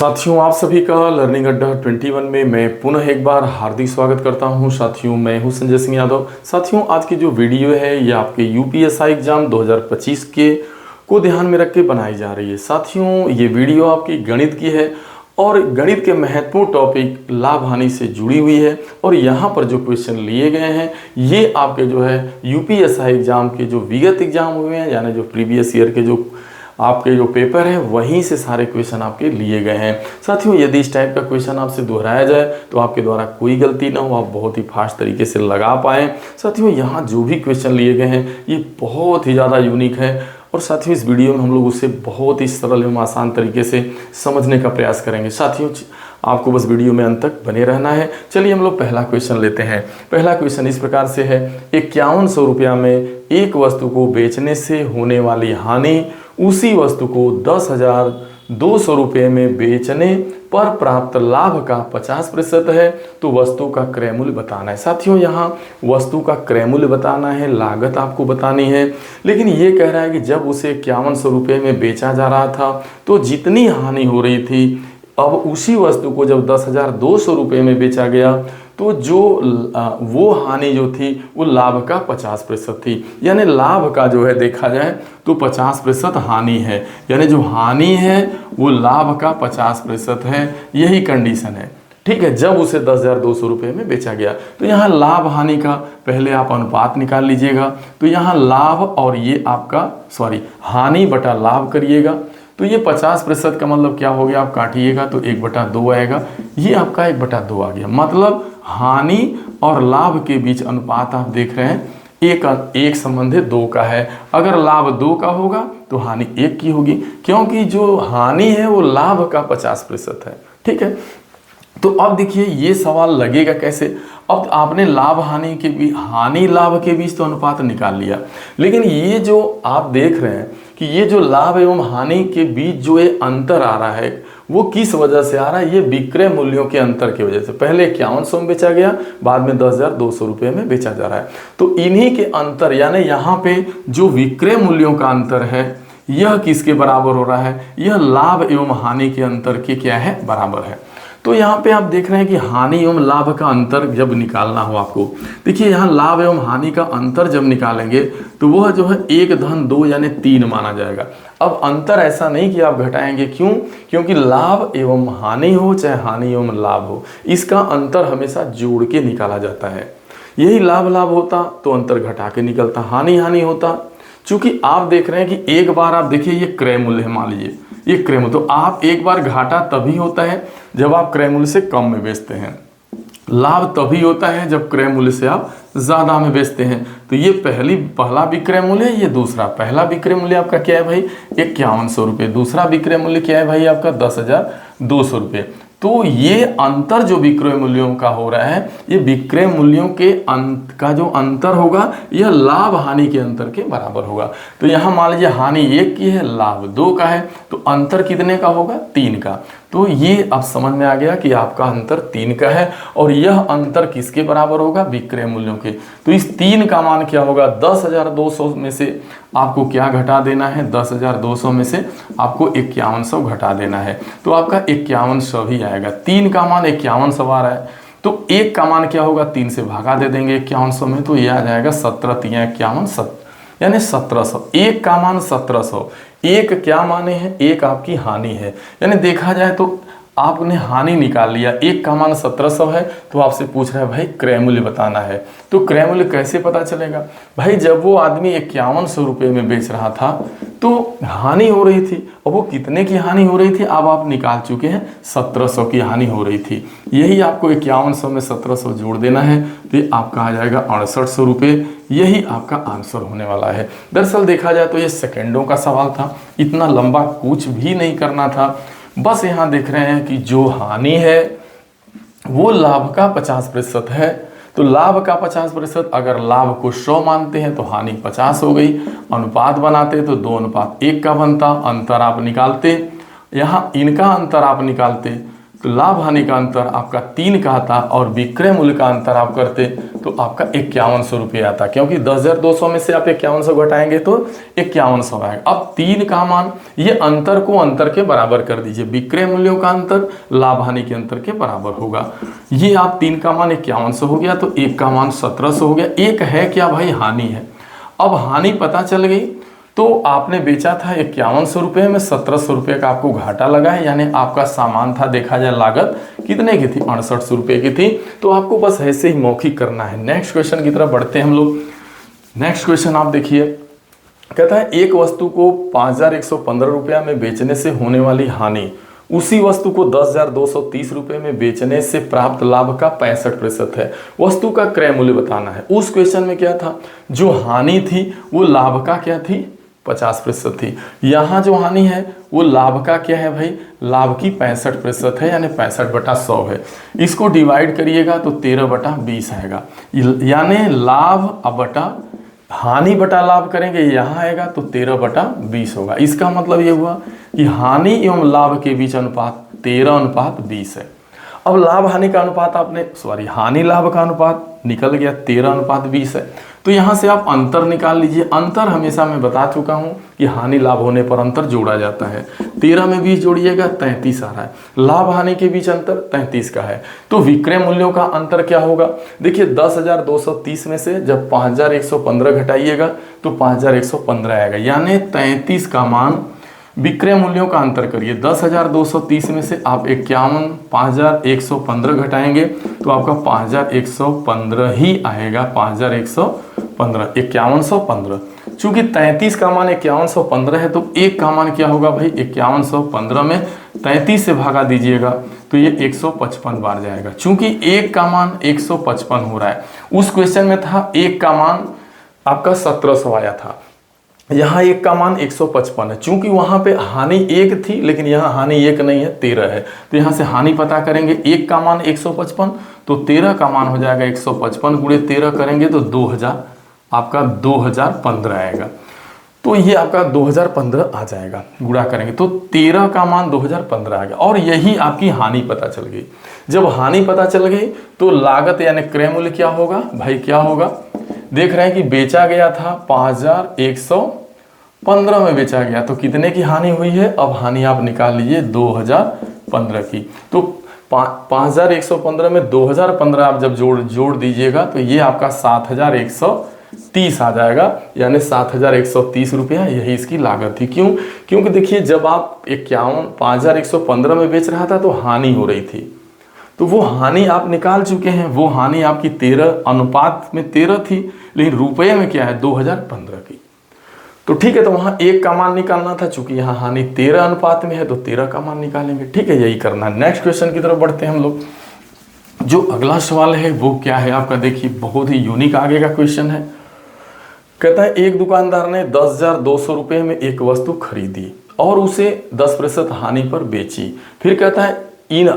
साथियों, आप सभी का लर्निंग अड्डा 21 में मैं पुनः एक बार हार्दिक स्वागत करता हूं। साथियों, मैं हूं संजय सिंह यादव। साथियों, आज की जो वीडियो है ये आपके यूपीएससी एग्जाम 2025 के को ध्यान में रख के बनाई जा रही है। साथियों, ये वीडियो आपकी गणित की है और गणित के महत्वपूर्ण टॉपिक लाभ हानि से जुड़ी हुई है। और यहाँ पर जो क्वेश्चन लिए गए हैं ये आपके जो है यूपीएससी एग्जाम के जो विगत एग्जाम हुए हैं, यानी जो प्रीवियस ईयर के जो आपके जो पेपर है वहीं से सारे क्वेश्चन आपके लिए गए हैं। साथियों, यदि इस टाइप का क्वेश्चन आपसे दोहराया जाए तो आपके द्वारा कोई गलती ना हो, आप बहुत ही फास्ट तरीके से लगा पाएँ। साथियों, यहाँ जो भी क्वेश्चन लिए गए हैं ये बहुत ही ज़्यादा यूनिक है और साथियों इस वीडियो में हम लोग उसे बहुत ही सरल एवं आसान तरीके से समझने का प्रयास करेंगे। साथियों, आपको बस वीडियो में अंत तक बने रहना है। चलिए हम लोग पहला क्वेश्चन लेते हैं। पहला क्वेश्चन इस प्रकार से है, 5100 रुपया में एक वस्तु को बेचने से होने वाली हानि उसी वस्तु को 10,200 रुपये में बेचने पर प्राप्त लाभ का 50% है, तो वस्तु का क्रय मूल्य बताना है। साथियों, यहाँ वस्तु का क्रय मूल्य बताना है, लागत आपको बतानी है। लेकिन ये कह रहा है कि जब उसे 5100 रुपये में बेचा जा रहा था तो जितनी हानि हो रही थी, अब उसी वस्तु को जब 10,200 रुपये में बेचा गया तो जो वो हानि जो थी वो लाभ का 50% थी। यानी लाभ का जो है देखा जाए तो 50% हानि है, यानी जो हानि है वो लाभ का 50% है। यही कंडीशन है, ठीक है। जब उसे 10,200 रुपये में बेचा गया तो यहाँ लाभ हानि का पहले आप अनुपात निकाल लीजिएगा। तो यहाँ लाभ और ये आपका हानि बटा लाभ करिएगा तो ये 50% का मतलब क्या हो गया, आप काटिएगा तो 1/2 आएगा। ये आपका 1/2 आ गया। मतलब हानि और लाभ के बीच अनुपात आप देख रहे हैं एक संबंधित 2 का है। अगर लाभ 2 का होगा तो हानि 1 की होगी, क्योंकि जो हानि है वो लाभ का 50% है, ठीक है। तो अब देखिए ये सवाल लगेगा कैसे। अब आपने लाभ हानि के बीच, हानि लाभ के बीच तो अनुपात निकाल लिया, लेकिन ये जो आप देख रहे हैं कि ये जो लाभ एवं हानि के बीच जो ये अंतर आ रहा है वो किस वजह से आ रहा है, ये विक्रय मूल्यों के अंतर की वजह से। पहले 5100 में बेचा गया, बाद में 10,200 रुपये में बेचा जा रहा है। तो इन्हीं के अंतर, यानी यहाँ पे जो विक्रय मूल्यों का अंतर है यह किसके बराबर हो रहा है, यह लाभ एवं हानि के अंतर के क्या है, बराबर है। तो यहाँ पे आप देख रहे हैं कि हानि एवं लाभ का अंतर जब निकालना हो आपको, देखिए यहाँ लाभ एवं हानि का अंतर जब निकालेंगे तो वह जो है 1-2 यानी 3 माना जाएगा। अब अंतर ऐसा नहीं कि आप घटाएंगे, क्यों? क्योंकि लाभ एवं हानि हो चाहे हानि एवं लाभ हो, इसका अंतर हमेशा जोड़ के निकाला जाता है। यही लाभ लाभ होता तो अंतर घटा के निकलता, हानि हानि होता। चूंकि आप देख रहे हैं कि एक बार आप देखिए ये क्रय मूल्य है, मान लीजिए ये क्रय मूल्य, तो आप एक बार घाटा तभी होता है जब आप क्रय मूल्य से कम में बेचते हैं, लाभ तभी होता है जब क्रय मूल्य से आप ज्यादा में बेचते हैं। तो ये पहला विक्रय मूल्य है, ये दूसरा। पहला विक्रय मूल्य आपका क्या है भाई, 5100 रुपये। दूसरा विक्रय मूल्य क्या है भाई आपका 10,200 रुपये। तो ये अंतर जो विक्रय मूल्यों का हो रहा है, ये विक्रय मूल्यों के का जो अंतर होगा यह लाभ हानि के अंतर के बराबर होगा। तो यहाँ मान लीजिए हानि 1 की है, लाभ 2 का है, तो अंतर कितने का होगा, 3 का। तो ये अब समझ में आ गया कि आपका अंतर 3 का है और यह अंतर किसके बराबर होगा, विक्रय मूल्यों के। तो इस 3 का मान क्या होगा, 10,200 में से आपको क्या घटा देना है, 10,200 में से आपको 5100 घटा देना है। तो आपका 5100 ही आएगा। 3 का मान 5100 आ रहा है, तो 1 का मान क्या होगा, 3 से भागा दे देंगे 5100 में, तो ये आ जाएगा 17×3=51, यानी 1700। 1 का मान 1700। 1 क्या माने हैं, 1 आपकी हानि है, यानी देखा जाए तो आपने हानि निकाल लिया। 1 का मान 1700 है, तो आपसे पूछ रहा है भाई क्रय मूल्य बताना है। तो क्रय मूल्य कैसे पता चलेगा भाई, जब वो आदमी 5100 रुपये में बेच रहा था तो हानि हो रही थी, और वो कितने की हानि हो रही थी अब आप निकाल चुके हैं, 1700 की हानि हो रही थी। यही आपको 5100 में 1700 जोड़ देना है, तो ये आपका आ जाएगा 6800 रुपये। यही आपका आंसर होने वाला है। दरअसल देखा जाए तो ये सेकेंडों का सवाल था, इतना लंबा कुछ भी नहीं करना था। बस यहाँ देख रहे हैं कि जो हानि है वो लाभ का 50% है, तो लाभ का 50%, अगर लाभ को 100 मानते हैं तो हानि 50 हो गई। अनुपात बनाते तो 2:1 का बनता। अंतर आप निकालते, यहाँ इनका अंतर आप निकालते तो लाभ हानि का अंतर आपका 3 का था, और विक्रय मूल्य का अंतर आप करते तो तो आपका 5100 रुपये आता, क्योंकि 10,200 में से आप 5100 घटाएंगे तो 5100 आएगा। अब 3 का मान, ये अंतर को अंतर के बराबर कर दीजिए, विक्रय मूल्यों का अंतर लाभ हानि के अंतर के बराबर होगा। ये आप 3 का मान 5100 हो गया, तो 1 का मान 1700 हो गया। एक है क्या भाई, हानि है। अब हानि पता चल गई, तो आपने बेचा था 5100 रुपये में, 1700 रुपये का आपको घाटा लगा है, यानी आपका सामान था, देखा जाए लागत कितने की थी, 6800 रुपये की थी। तो आपको बस ऐसे ही मौखिक करना है। नेक्स्ट क्वेश्चन की तरफ बढ़ते हैं हम लोग। नेक्स्ट क्वेश्चन आप देखिए, कहता है एक वस्तु को 5115 रुपया में बेचने से होने वाली हानि उसी वस्तु को 10,230 रुपये में बेचने से प्राप्त लाभ का 65% है। वस्तु का क्रय मूल्य बताना है। उस क्वेश्चन में क्या था, जो हानि थी वो लाभ का क्या थी, 50% थी। यहाँ जो हानि है वो लाभ का क्या है भाई, लाभ की 65% है, यानी 65/100 है। इसको डिवाइड करिएगा तो 13/20 आएगा, यानी लाभ अब बटा हानि बटा लाभ करेंगे, यहाँ आएगा तो 13/20 होगा। इसका मतलब ये हुआ कि हानि एवं लाभ के बीच अनुपात 13:20 है। अब लाभ हानि का अनुपात हानि लाभ का अनुपात निकल गया, 13:20 है। तो यहाँ से आप अंतर निकाल लीजिए। अंतर हमेशा मैं बता चुका हूँ कि हानि लाभ होने पर अंतर जोड़ा जाता है। 13 में 20 जोड़िएगा 33 आ रहा है। लाभ हानि के बीच अंतर 33 का है। तो विक्रय मूल्यों का अंतर क्या होगा, देखिए 10,230 में से जब 5,115 घटाइएगा तो 5,115 आएगा, यानी 33 का मान विक्रय मूल्यों का अंतर करिए। 10,230 में से आप 5,115 घटाएंगे तो आपका 5,115 ही आएगा। 5,115, 5,115। चूंकि 33 का मान 5,115 है, तो 1 का मान क्या होगा भाई, 5,115 में 33 से भागा दीजिएगा तो ये 155 बार जाएगा। चूंकि 1 का मान 155 हो रहा है, उस क्वेश्चन में था 1 का मान आपका 1700 आया था, यहाँ 1 का मान 155 है। चूंकि वहां पे हानि 1 थी, लेकिन यहाँ हानि 1 नहीं है, 13 है। तो यहाँ से हानि पता करेंगे, 1 का मान 155, तो 13 का मान हो जाएगा 155 गुणे 13 करेंगे तो 2000, आपका 2015 आएगा। तो ये आपका 2015 आ जाएगा, गुणा करेंगे तो 13 का मान 2015 आ गया। और यही आपकी हानि पता चल गई। जब हानि पता चल गई तो लागत यानी क्रय मूल्य क्या होगा भाई, क्या होगा, देख रहे हैं कि बेचा गया था 5,115 में बेचा गया, तो कितने की हानि हुई है। अब हानि आप निकाल लीजिए 2015 की। तो 5,115 में 2015 आप जब जोड़ दीजिएगा तो ये आपका 7,130 आ जाएगा, यानी 7,130 रुपया यही इसकी लागत थी। क्यों, क्योंकि देखिए जब आप 5,115 में बेच रहा था तो हानि हो रही थी, तो वो हानि आप निकाल चुके हैं। वो हानि आपकी 13 अनुपात में 13 थी, लेकिन रुपये में क्या है 2015 की। तो ठीक है, तो वहां 1 का मान निकालना था, चूंकि यहाँ हानि 13 अनुपात में है तो 13 का मान निकालेंगे। ठीक है, यही करना है। नेक्स्ट क्वेश्चन की तरफ बढ़ते हैं हम लोग। जो अगला सवाल है वो क्या है आपका, देखिए बहुत ही यूनिक आगे का क्वेश्चन है। कहता है एक दुकानदार ने 10,200 रुपये में एक वस्तु खरीदी और उसे 10% हानि पर बेची। फिर कहता है इन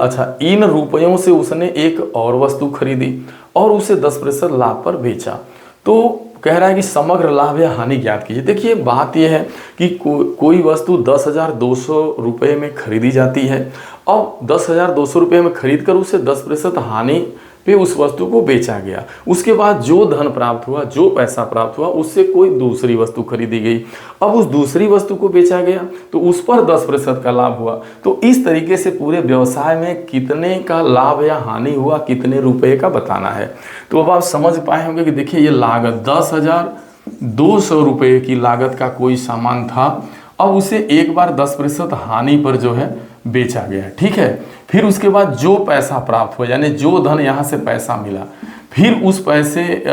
रुपयों से उसने एक और वस्तु खरीदी और उसे 10% लाभ पर बेचा। तो कह रहा है कि समग्र लाभ या हानि ज्ञात कीजिए। देखिए बात यह है कि कोई वस्तु 10,200 रुपये में खरीदी जाती है और 10,200 रुपये में खरीद कर उसे 10% हानि पे उस वस्तु को बेचा गया। उसके बाद जो धन प्राप्त हुआ, जो पैसा प्राप्त हुआ, उससे कोई दूसरी वस्तु खरीदी गई। अब उस दूसरी वस्तु को बेचा गया तो उस पर 10% का लाभ हुआ। तो इस तरीके से पूरे व्यवसाय में कितने का लाभ या हानि हुआ, कितने रुपए का बताना है। तो अब आप समझ पाए होंगे कि देखिए ये लागत 10,200 रुपये की लागत का कोई सामान था, अब उसे एक बार 10% हानि पर जो है बेचा गया। ठीक है, फिर उसके बाद जो पैसा प्राप्त हुआ, यानी जो धन यहाँ से पैसा मिला, फिर उस पैसे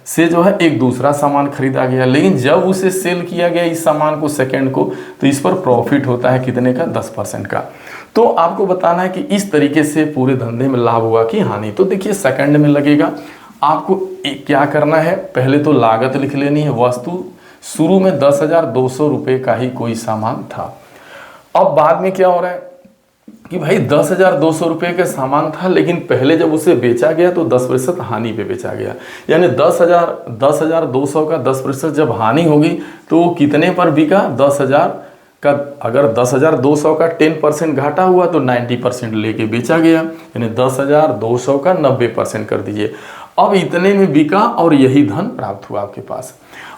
से जो है एक दूसरा सामान खरीदा गया। लेकिन जब उसे सेल किया गया इस सामान को, सेकंड को, तो इस पर प्रॉफिट होता है कितने का, 10% का। तो आपको बताना है कि इस तरीके से पूरे धंधे में लाभ हुआ कि हानि। तो देखिए सेकंड में लगेगा। आपको क्या करना है, पहले तो लागत लिख लेनी है। वस्तु शुरू में 10,200 रुपये का ही कोई सामान था। अब बाद में क्या हो रहा है कि भाई 10,200 रुपये का सामान था, लेकिन पहले जब उसे बेचा गया तो 10% हानि पे बेचा गया। यानी 10,200 का 10% जब हानि होगी तो कितने पर बिका, 10,000 का। अगर 10,200 का 10% घाटा हुआ तो 90% लेके बेचा गया, यानी 10,200 का 90% कर दीजिए। अब इतने में बिका और यही धन प्राप्त हुआ आपके पास।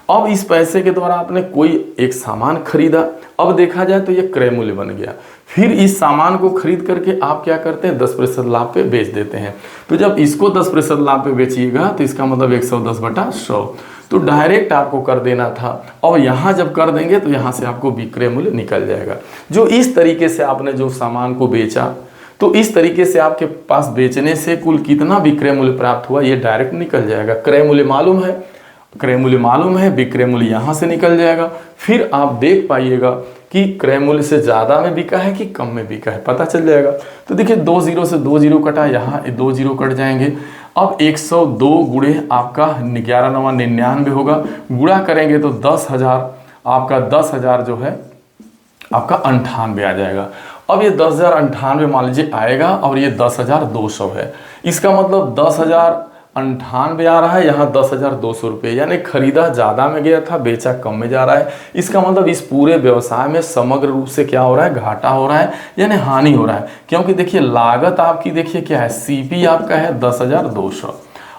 अब इस पैसे के द्वारा आपने कोई एक सामान खरीदा, अब देखा जाए तो ये क्रय मूल्य बन गया। फिर इस सामान को खरीद करके आप क्या करते हैं, 10% लाभ पे बेच देते हैं। तो जब इसको 10% लाभ पे बेचिएगा तो इसका मतलब 110/100, तो डायरेक्ट आपको कर देना था। और यहाँ जब कर देंगे तो यहाँ से आपको विक्रय मूल्य निकल जाएगा। जो इस तरीके से आपने जो सामान को बेचा, तो इस तरीके से आपके पास बेचने से कुल कितना विक्रय मूल्य प्राप्त हुआ ये डायरेक्ट निकल जाएगा। क्रय मूल्य मालूम है, क्रय मूल्य मालूम है, विक्रय मूल्य यहाँ से निकल जाएगा। फिर आप देख पाइएगा कि क्रय मूल्य से ज़्यादा में बिका है कि कम में बिका है, पता चल जाएगा। तो देखिए 2 0 से 2 0 कटा, यहाँ 2 0 कट जाएंगे। अब 102 गुणे आपका 11 9 99 होगा, गुणा करेंगे तो 10,000, आपका 10,000 जो है आपका 98 आ जाएगा। अब ये 10,098 मान लीजिए आएगा और ये 10,200 है, इसका मतलब 10,098 आ रहा है, यहाँ 10,200 रुपये, यानी खरीदा ज़्यादा में गया था, बेचा कम में जा रहा है। इसका मतलब इस पूरे व्यवसाय में समग्र रूप से क्या हो रहा है, घाटा हो रहा है, यानी हानि हो रहा है। क्योंकि देखिए लागत आपकी देखिए क्या है, सीपी आपका है 10,200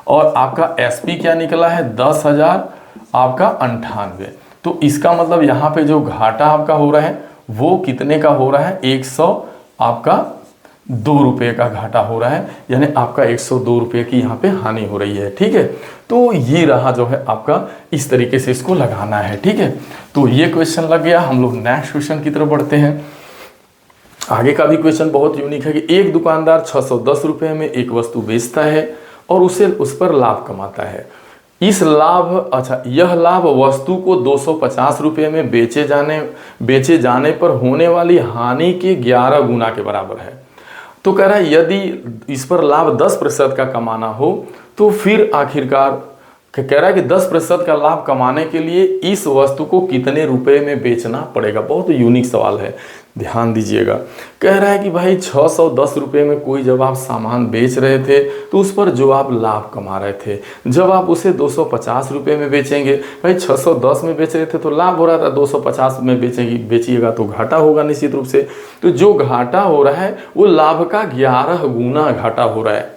और आपका एसपी क्या निकला है 10,000 आपका 98। तो इसका मतलब यहाँ पे जो घाटा आपका हो रहा है वो कितने का हो रहा है, 100 आपका 2 रुपये का घाटा हो रहा है, यानी आपका 102 रुपये की यहाँ पे हानि हो रही है। ठीक है, तो ये रहा जो है आपका, इस तरीके से इसको लगाना है। ठीक है, तो ये क्वेश्चन लग गया। हम लोग नेक्स्ट क्वेश्चन की तरफ बढ़ते हैं। आगे का भी क्वेश्चन बहुत यूनिक है कि एक दुकानदार 610 रुपये में एक वस्तु बेचता है और उस पर लाभ कमाता है। इस लाभ, अच्छा, यह लाभ वस्तु को 250 रुपये में बेचे जाने पर होने वाली हानि के 11 गुना के बराबर है। तो कह रहा है यदि इस पर लाभ 10% का कमाना हो तो फिर आखिरकार कह रहा है कि 10% का लाभ कमाने के लिए इस वस्तु को कितने रुपए में बेचना पड़ेगा। बहुत यूनिक सवाल है, ध्यान दीजिएगा। कह रहा है कि भाई 610 रुपये में कोई जब आप सामान बेच रहे थे तो उस पर जो आप लाभ कमा रहे थे, जब आप उसे 250 रुपये में बेचेंगे, भाई 610 में बेच रहे थे तो लाभ हो रहा था, 250 में बेचिएगा तो घाटा होगा निश्चित रूप से। तो जो घाटा हो रहा है वो लाभ का 11 गुना घाटा हो रहा है।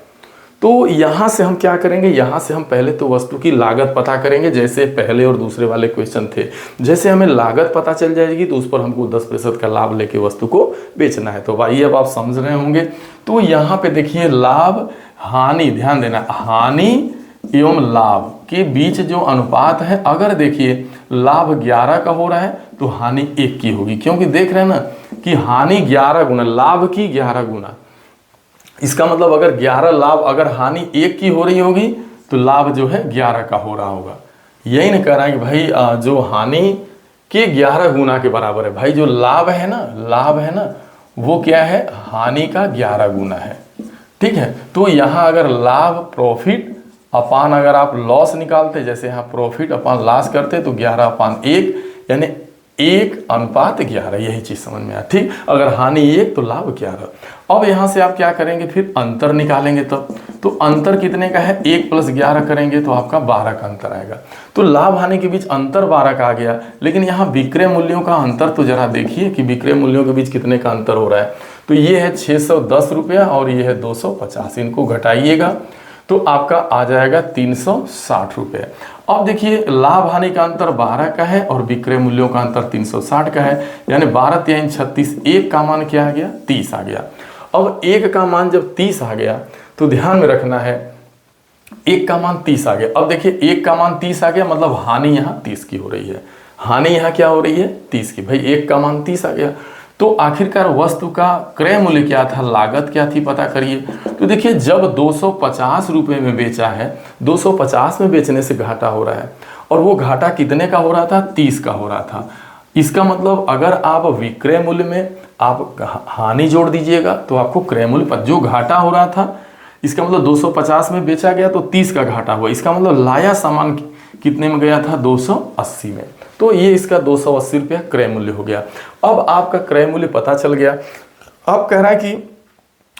तो यहाँ से हम क्या करेंगे, यहाँ से हम पहले तो वस्तु की लागत पता करेंगे, जैसे पहले और दूसरे वाले क्वेश्चन थे। जैसे हमें लागत पता चल जाएगी तो उस पर हमको 10% का लाभ लेके वस्तु को बेचना है। तो भाई अब आप समझ रहे होंगे। तो यहाँ पे देखिए लाभ हानि, ध्यान देना, हानि एवं लाभ के बीच जो अनुपात है, अगर देखिए लाभ 11 का हो रहा है तो हानि 1 की होगी, क्योंकि देख रहे हैं ना कि हानि 11 गुना, लाभ की 11 गुना। इसका मतलब अगर 11 लाभ, अगर हानि 1 की हो रही होगी तो लाभ जो है 11 का हो रहा होगा। यही नहीं कह रहा है कि भाई जो हानि के 11 गुना के बराबर है। भाई जो लाभ है ना वो क्या है, हानि का 11 गुना है। ठीक है, तो यहाँ अगर लाभ प्रॉफिट अपान अगर आप लॉस निकालते, जैसे यहाँ प्रॉफिट अपान लॉस करते तो 11/1 यानी 1:11, यही चीज समझ में आया। ठीक, अगर हानि 1 तो लाभ 11। अब यहाँ से आप क्या करेंगे, फिर अंतर निकालेंगे तब। तो अंतर कितने का है, 1 + 11 करेंगे तो आपका 12 का अंतर आएगा। तो लाभ हानि के बीच अंतर 12 का आ गया, लेकिन यहाँ विक्रय मूल्यों का अंतर तो जरा देखिए कि विक्रय मूल्यों के बीच कितने का अंतर हो रहा है। तो ये है 610 रुपया और ये है 250, इनको घटाइएगा तो आपका आ जाएगा 360 रुपये। अब देखिए लाभ हानि का अंतर 12 का है और विक्रय मूल्यों का अंतर 360 का है, यानी 12 3 36, 1 का मान क्या आ गया, 30 आ गया। अब 1 का मान जब 30 आ गया तो ध्यान में रखना है, 1 का मान 30 आ गया। अब देखिए 1 का मान 30 आ गया, मतलब हानि यहाँ 30 की हो रही है। हानि यहाँ क्या हो रही है, 30 की। भाई 1 का मान 30 आ गया, तो आखिरकार वस्तु का क्रय मूल्य क्या था, लागत क्या थी, पता करिए। तो देखिए जब 250 रुपये में बेचा है, 250 में बेचने से घाटा हो रहा है, और वो घाटा कितने का हो रहा था, 30 का हो रहा था। इसका मतलब अगर आप विक्रय मूल्य में आप हानि जोड़ दीजिएगा तो आपको क्रय मूल्य पर जो घाटा हो रहा था, इसका मतलब 250 में बेचा गया तो 30 का घाटा हुआ। इसका मतलब लाया सामान कितने में गया था, 280 में। तो ये इसका 280 रुपया क्रय मूल्य हो गया। अब आपका क्रय मूल्य पता चल गया। अब कह रहा है कि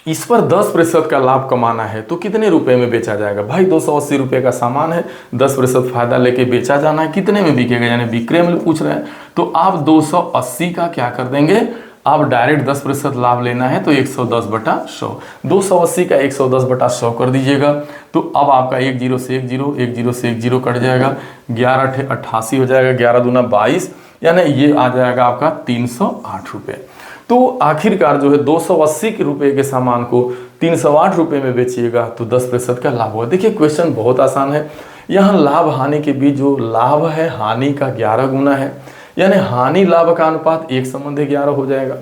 इस पर 10% का लाभ कमाना है तो कितने रुपए में बेचा जाएगा। भाई 280 रुपये का सामान है, 10% फायदा लेके बेचा जाना है, कितने में बिकेगा, यानी विक्रय मूल्य पूछ रहे हैं। तो आप 280 का क्या कर देंगे, आप डायरेक्ट 10% लाभ लेना है तो 110/100, 280 का 110/100 कर दीजिएगा। तो अब आपका 10 से 10, 10 से 10 कट जाएगा, 11 88 हो जाएगा, 11 दूना 22, यानी ये आ जाएगा आपका 308 रुपये। तो आखिरकार जो है 280 के रुपये के सामान को 308 रुपये में बेचिएगा तो 10% का लाभ हुआ। देखिए क्वेश्चन बहुत आसान है। यहाँ लाभ हानि के बीच जो लाभ है हानि का 11 गुना है, यानी हानि लाभ का अनुपात 1:11 हो जाएगा।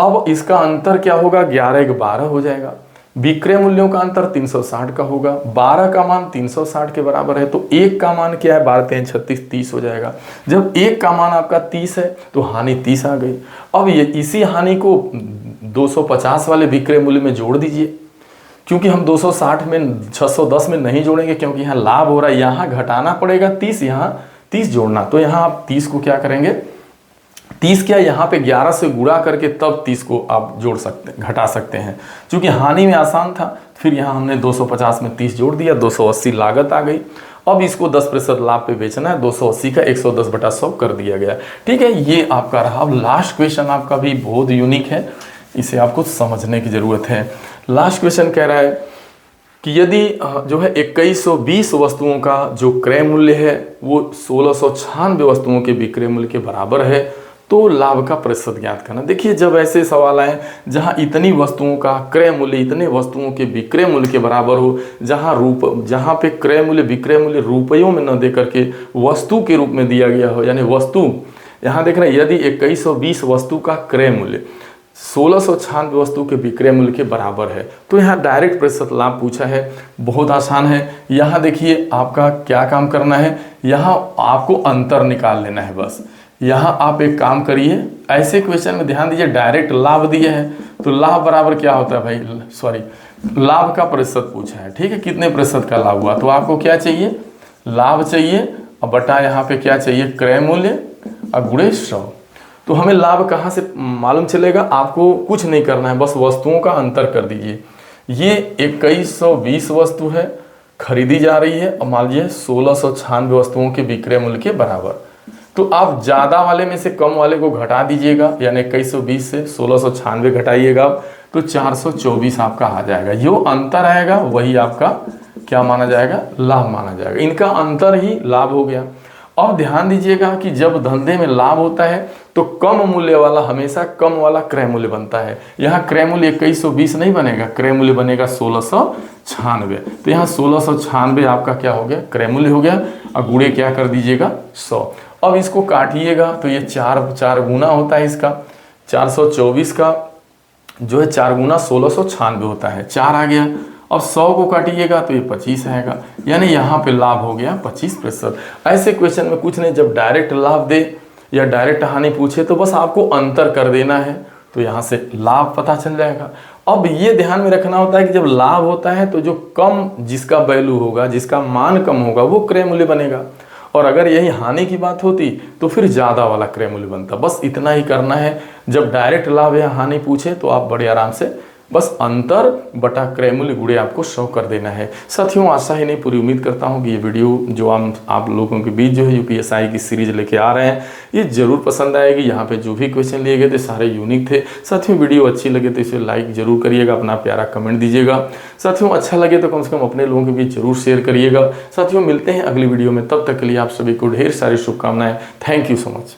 अब इसका अंतर क्या होगा, 11:12 हो जाएगा। विक्रय मूल्यों का अंतर 360 का होगा, 12 का मान 360 के बराबर है, तो 1 का मान क्या है, 12 3 36 30 हो जाएगा। जब 1 का मान आपका 30 है तो हानि 30 आ गई। अब ये इसी हानि को 250 वाले विक्रय मूल्य में जोड़ दीजिए, क्योंकि हम 260 में 610 में नहीं जोड़ेंगे क्योंकि यहाँ लाभ हो रहा है, यहाँ घटाना पड़ेगा 30, यहाँ 30 जोड़ना। तो यहाँ आप 30 को क्या करेंगे, 30 क्या यहाँ पे 11 से गुणा करके तब 30 को आप जोड़ सकते, घटा सकते हैं। क्योंकि हानि में आसान था, फिर यहाँ हमने 250 में 30 जोड़ दिया, 280 लागत आ गई। अब इसको 10% लाभ पे बेचना है, 280 का 110/100 कर दिया गया। ठीक है, ये आपका रहा। अब लास्ट क्वेश्चन आपका भी बहुत यूनिक है, इसे आपको समझने की जरूरत है। लास्ट क्वेश्चन कह रहा है कि यदि जो है 2120 वस्तुओं का जो क्रय मूल्य है वो 1696 वस्तुओं के विक्रय मूल्य के बराबर है तो लाभ का प्रतिशत ज्ञात करना। देखिए जब ऐसे सवाल आए जहां इतनी वस्तुओं का क्रय मूल्य इतने वस्तुओं के विक्रय मूल्य के बराबर हो, जहां पे क्रय मूल्य विक्रय मूल्य रुपयों में न दे करके वस्तु के रूप में दिया गया हो, यानी वस्तु यहाँ देख रहे हैं, यदि 2120 वस्तु का क्रय मूल्य 1696 वस्तु के विक्रय मूल्य के बराबर है तो यहाँ डायरेक्ट प्रतिशत लाभ पूछा है। बहुत आसान है। यहाँ देखिए आपका क्या काम करना है, यहाँ आपको अंतर निकाल लेना है। बस यहाँ आप एक काम करिए, ऐसे क्वेश्चन में ध्यान दीजिए, डायरेक्ट लाभ दिए है तो लाभ बराबर क्या होता है भाई, सॉरी लाभ का प्रतिशत पूछा है। ठीक है, कितने प्रतिशत का लाभ हुआ, तो आपको क्या चाहिए, लाभ चाहिए और बटा यहाँ पे क्या चाहिए, क्रय मूल्य और गुणे 100। तो हमें लाभ कहाँ से मालूम चलेगा, आपको कुछ नहीं करना है, बस वस्तुओं का अंतर कर दीजिए। ये 2120 वस्तु है, खरीदी जा रही है, और मान लीजिए 1696 वस्तुओं के विक्रय मूल्य के बराबर। तो आप ज़्यादा वाले में से कम वाले को घटा दीजिएगा, यानी 2120 से 1696 घटाइएगा तो 424 आपका आ जाएगा। जो अंतर आएगा वही आपका क्या माना जाएगा, लाभ माना जाएगा। इनका अंतर ही लाभ हो गया। अब ध्यान दीजिएगा कि जब धंधे में लाभ होता है तो कम मूल्य वाला हमेशा कम वाला क्रय मूल्य बनता है। यहाँ क्रय मूल्य 2120 नहीं बनेगा, क्रय मूल्य बनेगा 1696। तो यहाँ 1696 आपका क्या हो गया, क्रय मूल्य हो गया, और गुणे क्या कर दीजिएगा 100। अब इसको काटिएगा तो ये 4 गुना होता है इसका, 424 का जो है 4 गुना 1696 होता है, 4 आ गया। अब 100 को काटिएगा तो ये 25 आएगा, यानी यहाँ पे लाभ हो गया 25%। ऐसे क्वेश्चन में कुछ नहीं, जब डायरेक्ट लाभ दे या डायरेक्ट हानि पूछे तो बस आपको अंतर कर देना है, तो यहाँ से लाभ पता चल जाएगा। अब ये ध्यान में रखना होता है कि जब लाभ होता है तो जो कम जिसका वैल्यू होगा, जिसका मान कम होगा वो क्रय मूल्य बनेगा, और अगर यही हानि की बात होती तो फिर ज़्यादा वाला क्रय मूल्य बनता। बस इतना ही करना है। जब डायरेक्ट लाभ या हानि पूछे तो आप बड़े आराम से बस अंतर बटा क्रय मूल्य गुणे आपको 100 कर देना है। साथियों आशा ही नहीं पूरी उम्मीद करता हूँ कि ये वीडियो जो आप लोगों के बीच जो है यूपीएसआई की सीरीज लेके आ रहे हैं ये जरूर पसंद आएगी। यहाँ पे जो भी क्वेश्चन लिए गए थे सारे यूनिक थे। साथियों वीडियो अच्छी लगे तो इसे लाइक जरूर करिएगा, अपना प्यारा कमेंट दीजिएगा। साथियों अच्छा लगे तो कम से कम अपने लोगों के बीच जरूर शेयर करिएगा। साथियों मिलते हैं अगली वीडियो में, तब तक के लिए आप सभी को ढेर सारी शुभकामनाएं। Thank you so much.